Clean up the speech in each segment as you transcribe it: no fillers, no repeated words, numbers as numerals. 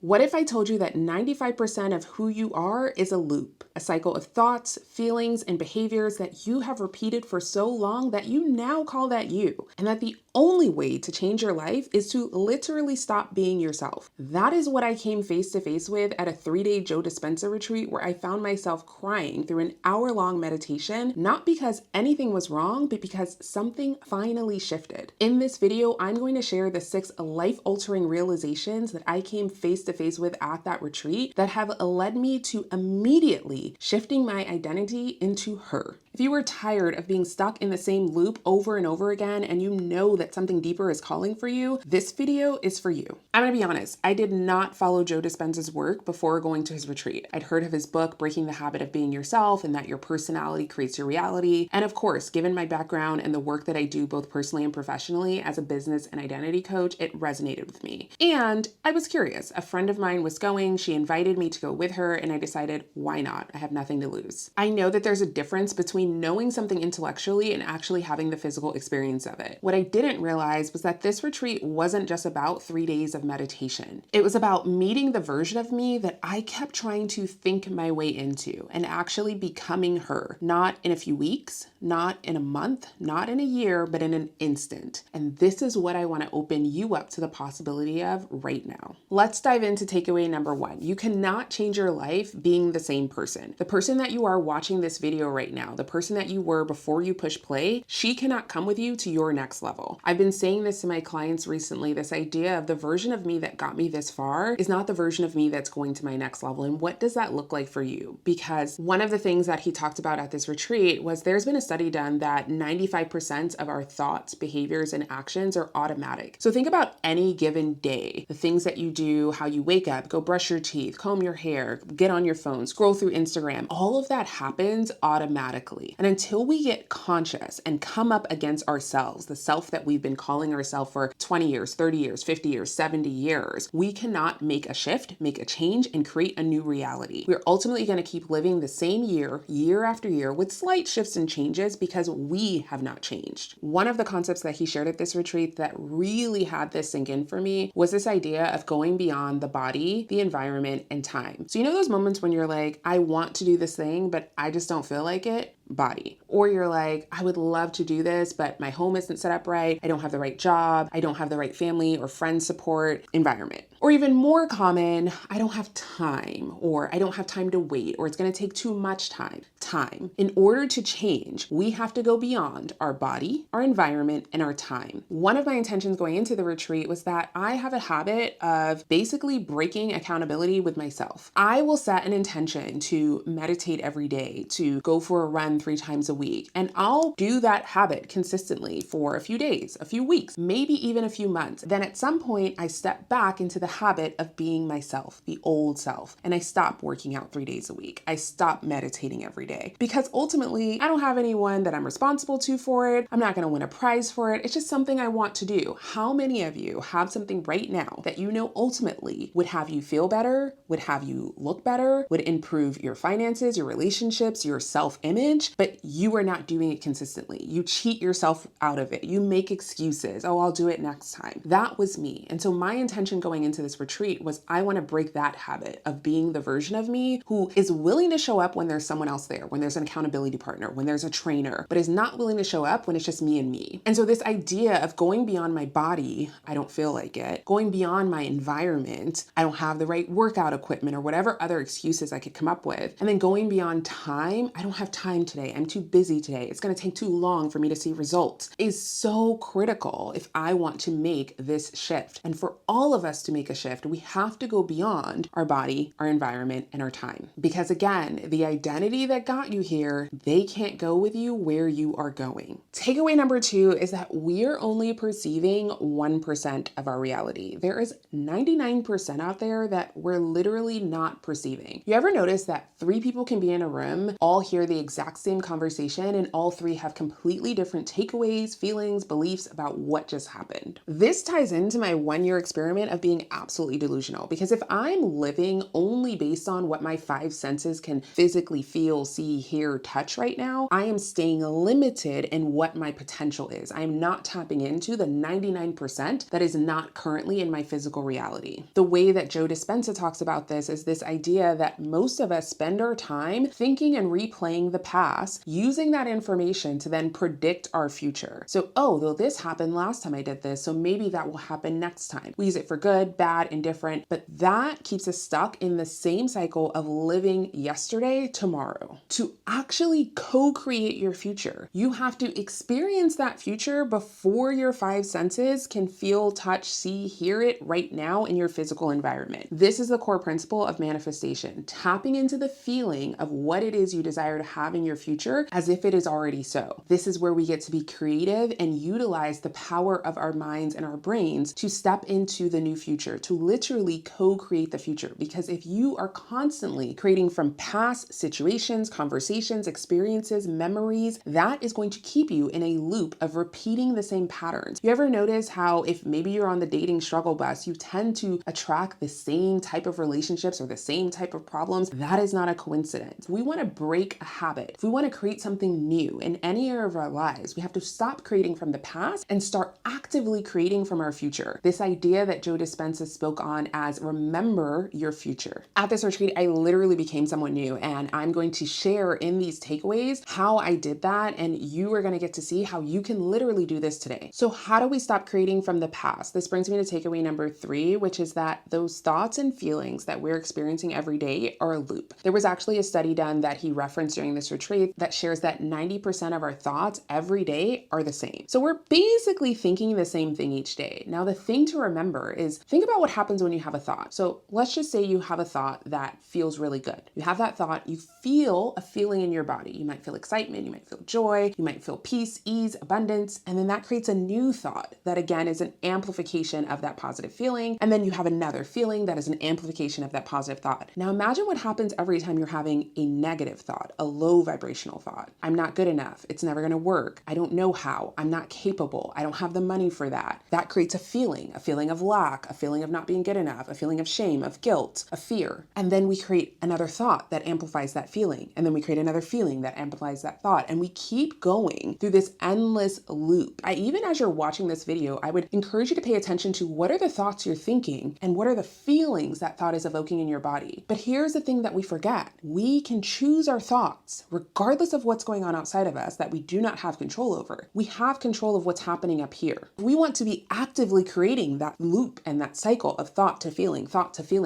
What if I told you that 95% of who you are is a loop, a cycle of thoughts, feelings, and behaviors that you have repeated for so long that you now call that you, and that the only way to change your life is to literally stop being yourself? That is what I came face to face with at a 3-day Joe Dispenza retreat, where I found myself crying through an hour-long meditation, not because anything was wrong, but because something finally shifted. In this video, I'm going to share the 6 life-altering realizations that I came face to face with at that retreat that have led me to immediately shifting my identity into her. If you are tired of being stuck in the same loop over and over again, and you know that something deeper is calling for you, this video is for you. I'm gonna be honest, I did not follow Joe Dispenza's work before going to his retreat. I'd heard of his book, Breaking the Habit of Being Yourself, and that your personality creates your reality. And of course, given my background and the work that I do both personally and professionally as a business and identity coach, it resonated with me. And I was curious. A friend of mine was going, she invited me to go with her, and I decided, why not? I have nothing to lose. I know that there's a difference between knowing something intellectually and actually having the physical experience of it. What I didn't realize was that this retreat wasn't just about 3 days of meditation. It was about meeting the version of me that I kept trying to think my way into and actually becoming her, not in a few weeks, not in a month, not in a year, but in an instant. And this is what I want to open you up to the possibility of right now. Let's dive into takeaway number 1. You cannot change your life being the same person. The person that you are watching this video right now, the person that you were before you push play, she cannot come with you to your next level. I've been saying this to my clients recently, this idea of the version of me that got me this far is not the version of me that's going to my next level. And what does that look like for you? Because one of the things that he talked about at this retreat was there's been a study done that 95% of our thoughts, behaviors, and actions are automatic. So think about any given day, the things that you do, how you wake up, go brush your teeth, comb your hair, get on your phone, scroll through Instagram. All of that happens automatically. And until we get conscious and come up against ourselves, the self that we've been calling ourselves for 20 years, 30 years, 50 years, 70 years, we cannot make a shift, make a change, and create a new reality. We're ultimately going to keep living the same year after year, with slight shifts and changes because we have not changed. One of the concepts that he shared at this retreat that really had this sink in for me was this idea of going beyond the body, the environment, and time. So you know those moments when you're like, I want to do this thing, but I just don't feel like it? Body. Or you're like, I would love to do this, but my home isn't set up right. I don't have the right job. I don't have the right family or friend support. Environment. Or even more common, I don't have time, or I don't have time to wait, or it's going to take too much time. Time. In order to change, we have to go beyond our body, our environment, and our time. One of my intentions going into the retreat was that I have a habit of basically breaking accountability with myself. I will set an intention to meditate every day, to go for a run 3 times a week, and I'll do that habit consistently for a few days, a few weeks, maybe even a few months. Then at some point, I step back into the habit of being myself, the old self, and I stop working out 3 days a week. I stop meditating every day because ultimately I don't have anyone that I'm responsible to for it. I'm not going to win a prize for it. It's just something I want to do. How many of you have something right now that you know ultimately would have you feel better, would have you look better, would improve your finances, your relationships, your self-image, but you are not doing it consistently? You cheat yourself out of it. You make excuses. Oh, I'll do it next time. That was me. And so my intention going into this retreat was I want to break that habit of being the version of me who is willing to show up when there's someone else there, when there's an accountability partner, when there's a trainer, but is not willing to show up when it's just me and me. And so this idea of going beyond my body, I don't feel like it, going beyond my environment, I don't have the right workout equipment or whatever other excuses I could come up with, and then going beyond time, I don't have time today, I'm too busy today, it's going to take too long for me to see results, is so critical if I want to make this shift. And for all of us to make a shift, we have to go beyond our body, our environment, and our time. Because again, the identity that got you here, they can't go with you where you are going. Takeaway number 2 is that we're only perceiving 1% of our reality. There is 99% out there that we're literally not perceiving. You ever notice that 3 people can be in a room, all hear the exact exact same conversation, and all three have completely different takeaways, feelings, beliefs about what just happened. This ties into my 1-year experiment of being absolutely delusional, because if I'm living only based on what my 5 senses can physically feel, see, hear, touch right now, I am staying limited in what my potential is. I am not tapping into the 99% that is not currently in my physical reality. The way that Joe Dispenza talks about this is this idea that most of us spend our time thinking and replaying the past, using that information to then predict our future. So, oh, though this happened last time I did this, so maybe that will happen next time. We use it for good, bad, indifferent, but that keeps us stuck in the same cycle of living yesterday, tomorrow. To actually co-create your future, you have to experience that future before your 5 senses can feel, touch, see, hear it right now in your physical environment. This is the core principle of manifestation, tapping into the feeling of what it is you desire to have in your future as if it is already so. This is where we get to be creative and utilize the power of our minds and our brains to step into the new future, to literally co-create the future. Because if you are constantly creating from past situations, conversations, experiences, memories, that is going to keep you in a loop of repeating the same patterns. You ever notice how if maybe you're on the dating struggle bus, you tend to attract the same type of relationships or the same type of problems? That is not a coincidence. We want to break a habit. If we want to create something new in any area of our lives, we have to stop creating from the past and start actively creating from our future. This idea that Joe Dispenza spoke on as remember your future. At this retreat, I literally became someone new, and I'm going to share in these takeaways how I did that, and you are going to get to see how you can literally do this today. So how do we stop creating from the past? This brings me to takeaway number 3, which is that those thoughts and feelings that we're experiencing every day are a loop. There was actually a study done that he referenced during this retreat that shares that 90% of our thoughts every day are the same. So we're basically thinking the same thing each day. Now, the thing to remember is think about what happens when you have a thought. So let's just say you have a thought that feels really good. You have that thought, you feel a feeling in your body. You might feel excitement, you might feel joy, you might feel peace, ease, abundance, and then that creates a new thought that again is an amplification of that positive feeling. And then you have another feeling that is an amplification of that positive thought. Now imagine what happens every time you're having a negative thought, a low vibrational thought. I'm not good enough. It's never going to work. I don't know how. I'm not capable. I don't have the money for that. That creates a feeling of lack, a feeling of not being good enough, a feeling of shame, of guilt, of fear. And then we create another thought that amplifies that feeling. And then we create another feeling that amplifies that thought. And we keep going through this endless loop. Even as you're watching this video, I would encourage you to pay attention to what are the thoughts you're thinking and what are the feelings that thought is evoking in your body. But here's the thing that we forget. We can choose our thoughts regardless of what's going on outside of us that we do not have control over. We have control of what's happening up here. We want to be actively creating that loop and that cycle of thought to feeling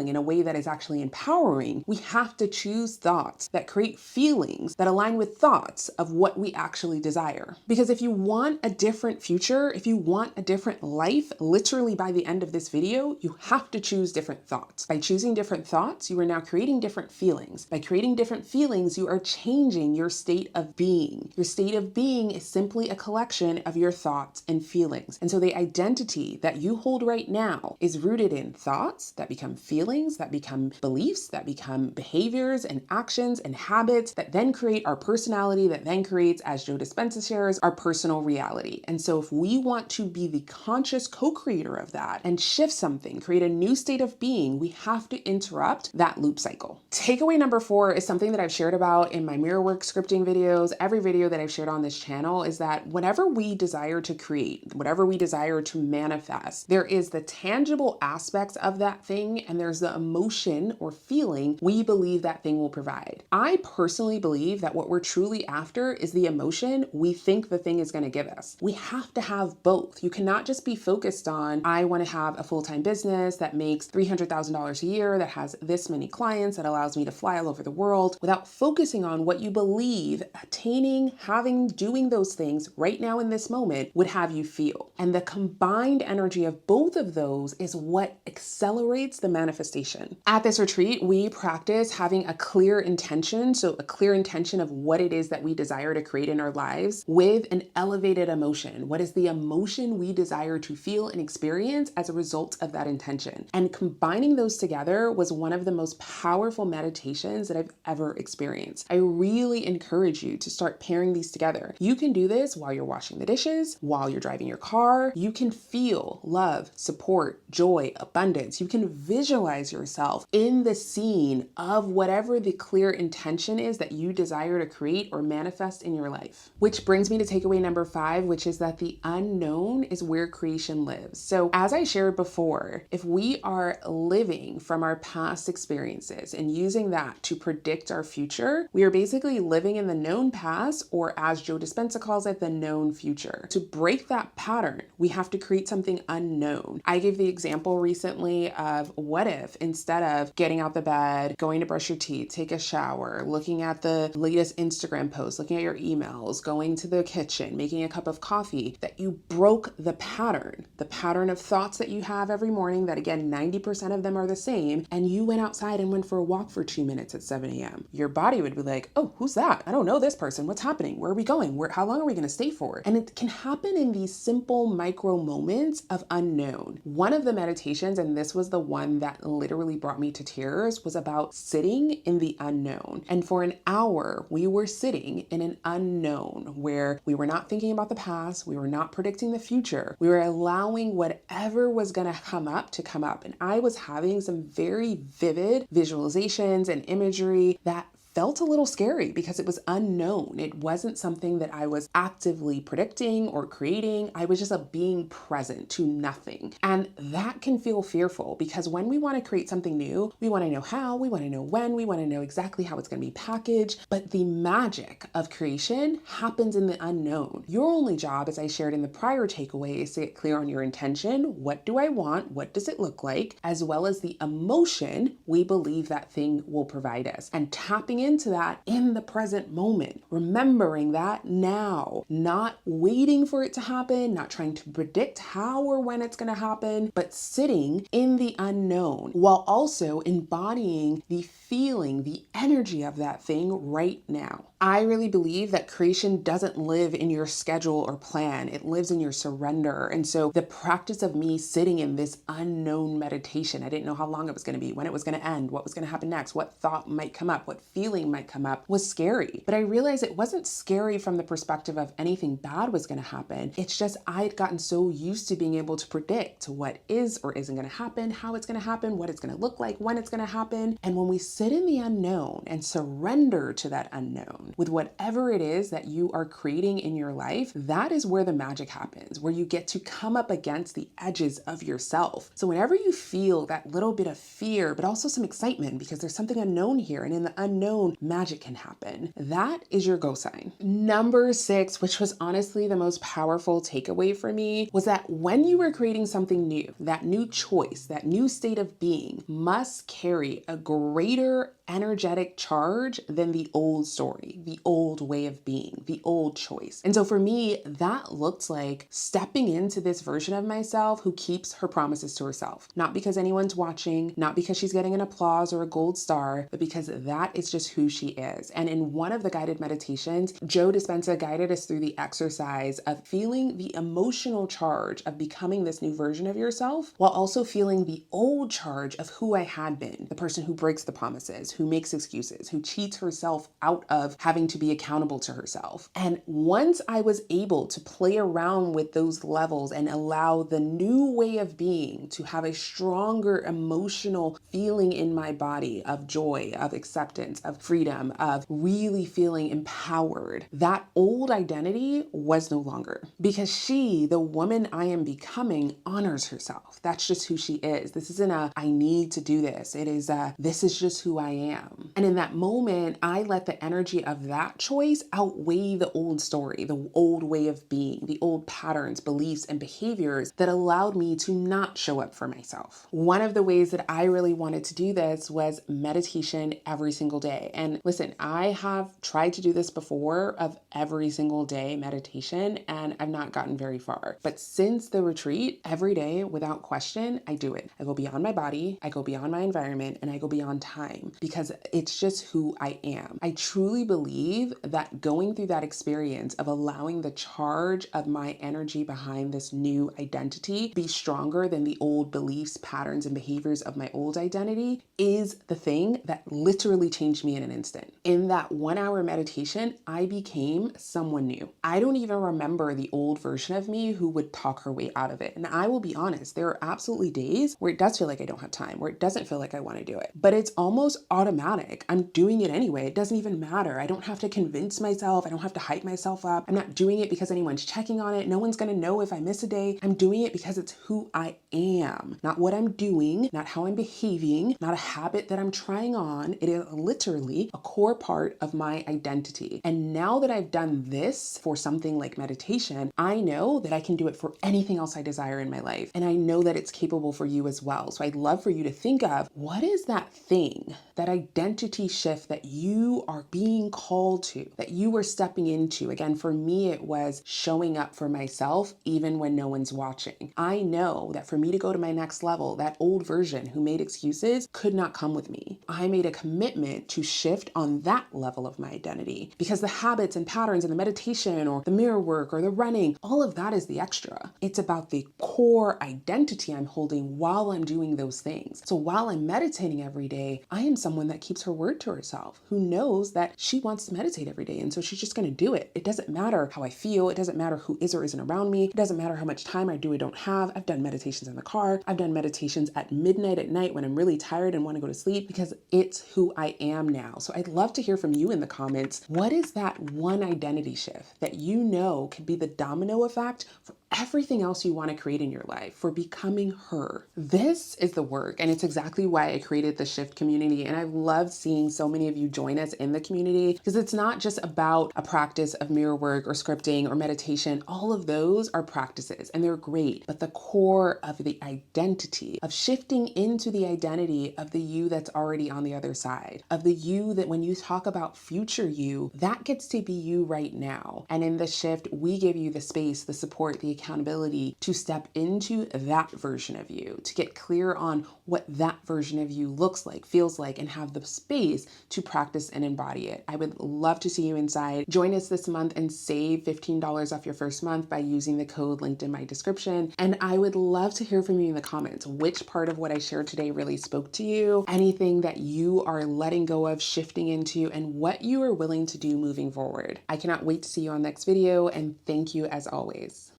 in a way that is actually empowering. We have to choose thoughts that create feelings that align with thoughts of what we actually desire. Because if you want a different future, if you want a different life, literally by the end of this video, you have to choose different thoughts. By choosing different thoughts, you are now creating different feelings. By creating different feelings, you are changing your state of being. Your state of being is simply a collection of your thoughts and feelings. And so the identity that you hold right now is rooted in thoughts that become feelings, that become beliefs, that become behaviors and actions and habits that then create our personality, that then creates, as Joe Dispenza shares, our personal reality. And so if we want to be the conscious co-creator of that and shift something, create a new state of being, we have to interrupt that loop cycle. Takeaway number 4 is something that I've shared about in my mirror work scripting videos. Every video that I've shared on this channel is that whatever we desire to create, whatever we desire to manifest, there is the tangible aspects of that thing and there's the emotion or feeling we believe that thing will provide. I personally believe that what we're truly after is the emotion we think the thing is going to give us. We have to have both. You cannot just be focused on, I want to have a full-time business that makes $300,000 a year, that has this many clients, that allows me to fly all over the world, without focusing on what you believe attaining, having, doing those things right now in this moment would have you feel. And the combined energy of both of those is what accelerates the manifestation. At this retreat, we practice having a clear intention, so a clear intention of what it is that we desire to create in our lives with an elevated emotion. What is the emotion we desire to feel and experience as a result of that intention? And combining those together was one of the most powerful meditations that I've ever experienced. I really really encourage you to start pairing these together. You can do this while you're washing the dishes, while you're driving your car. You can feel love, support, joy, abundance. You can visualize yourself in the scene of whatever the clear intention is that you desire to create or manifest in your life. Which brings me to takeaway number 5, which is that the unknown is where creation lives. So as I shared before, if we are living from our past experiences and using that to predict our future, we are basically living in the known past, or as Joe Dispenza calls it, the known future. To break that pattern, we have to create something unknown. I gave the example recently of what if instead of getting out the bed, going to brush your teeth, take a shower, looking at the latest Instagram post, looking at your emails, going to the kitchen, making a cup of coffee, that you broke the pattern of thoughts that you have every morning, that again, 90% of them are the same, and you went outside and went for a walk for 2 minutes at 7 a.m. Your body would be like, oh, who's that? I don't know this person. What's happening? Where are we going? How long are we going to stay for? And it can happen in these simple micro moments of unknown. One of the meditations, and this was the one that literally brought me to tears, was about sitting in the unknown. And for an hour, we were sitting in an unknown where we were not thinking about the past. We were not predicting the future. We were allowing whatever was going to come up to come up. And I was having some very vivid visualizations and imagery that felt a little scary because it was unknown. It wasn't something that I was actively predicting or creating. I was just being present to nothing. And that can feel fearful because when we want to create something new, we want to know how, we want to know when, we want to know exactly how it's going to be packaged. But the magic of creation happens in the unknown. Your only job, as I shared in the prior takeaway, is to get clear on your intention. What do I want? What does it look like? As well as the emotion we believe that thing will provide us. And tapping into that in the present moment, remembering that now, not waiting for it to happen, not trying to predict how or when it's going to happen, but sitting in the unknown while also embodying the feeling, the energy of that thing right now. I really believe that creation doesn't live in your schedule or plan. It lives in your surrender. And so the practice of me sitting in this unknown meditation, I didn't know how long it was going to be, when it was going to end, what was going to happen next, what thought might come up, what feeling might come up, was scary. But I realized it wasn't scary from the perspective of anything bad was going to happen. It's just I'd gotten so used to being able to predict what is or isn't going to happen, how it's going to happen, what it's going to look like, when it's going to happen. And when we sit in the unknown and surrender to that unknown, with whatever it is that you are creating in your life, that is where the magic happens, where you get to come up against the edges of yourself. So whenever you feel that little bit of fear, but also some excitement because there's something unknown here, and in the unknown, magic can happen. That is your go sign. Number 6, which was honestly the most powerful takeaway for me, was that when you are creating something new, that new choice, that new state of being must carry a greater energetic charge than the old story, the old way of being, the old choice. And so for me, that looked like stepping into this version of myself who keeps her promises to herself. Not because anyone's watching, not because she's getting an applause or a gold star, but because that is just who she is. And in one of the guided meditations, Joe Dispenza guided us through the exercise of feeling the emotional charge of becoming this new version of yourself, while also feeling the old charge of who I had been, the person who breaks the promises, who makes excuses, who cheats herself out of having to be accountable to herself. And once I was able to play around with those levels and allow the new way of being to have a stronger emotional feeling in my body of joy, of acceptance, of freedom, of really feeling empowered, that old identity was no longer, because she, the woman I am becoming, honors herself. That's just who she is. This isn't I need to do this. It is this is just who I am. And in that moment, I let the energy of that choice outweigh the old story, the old way of being, the old patterns, beliefs, and behaviors that allowed me to not show up for myself. One of the ways that I really wanted to do this was meditation every single day. And listen, I have tried to do this before, of every single day meditation, and I've not gotten very far. But since the retreat, every day, without question, I do it. I go beyond my body, I go beyond my environment, and I go beyond time, because because it's just who I am. I truly believe that going through that experience of allowing the charge of my energy behind this new identity be stronger than the old beliefs, patterns, and behaviors of my old identity is the thing that literally changed me in an instant. In that 1 hour meditation, I became someone new. I don't even remember the old version of me who would talk her way out of it. And I will be honest, there are absolutely days where it does feel like I don't have time, where it doesn't feel like I want to do it, but it's almost automatic. I'm doing it anyway. It doesn't even matter. I don't have to convince myself. I don't have to hype myself up. I'm not doing it because anyone's checking on it. No one's going to know if I miss a day. I'm doing it because it's who I am, not what I'm doing, not how I'm behaving, not a habit that I'm trying on. It is literally a core part of my identity. And now that I've done this for something like meditation, I know that I can do it for anything else I desire in my life. And I know that it's capable for you as well. So I'd love for you to think of, what is that thing, that identity shift that you are being called to, that you are stepping into? Again, for me, it was showing up for myself even when no one's watching. I know that for me to go to my next level, that old version who made excuses could not come with me. I made a commitment to shift on that level of my identity, because the habits and patterns and the meditation or the mirror work or the running, all of that is the extra. It's about the core identity I'm holding while I'm doing those things. So while I'm meditating every day, I am someone that keeps her word to herself, who knows that she wants to meditate every day. And so she's just going to do it. It doesn't matter how I feel. It doesn't matter who is or isn't around me. It doesn't matter how much time I do or don't have. I've done meditations in the car. I've done meditations at midnight at night when I'm really tired and want to go to sleep, because it's who I am now. So I'd love to hear from you in the comments. What is that one identity shift that you know could be the domino effect for everything else you want to create in your life, for becoming her? This is the work, and it's exactly why I created the Shift community. And I've loved seeing so many of you join us in the community, because it's not just about a practice of mirror work or scripting or meditation. All of those are practices and they're great, but the core of the identity, of shifting into the identity of the you that's already on the other side, of the you that when you talk about future you, that gets to be you right now. And in the Shift, we give you the space, the support, the accountability to step into that version of you, to get clear on what that version of you looks like, feels like, and have the space to practice and embody it. I would love to see you inside. Join us this month and save $15 off your first month by using the code linked in my description. And I would love to hear from you in the comments. Which part of what I shared today really spoke to you? Anything that you are letting go of, shifting into, and what you are willing to do moving forward. I cannot wait to see you on the next video, and thank you as always.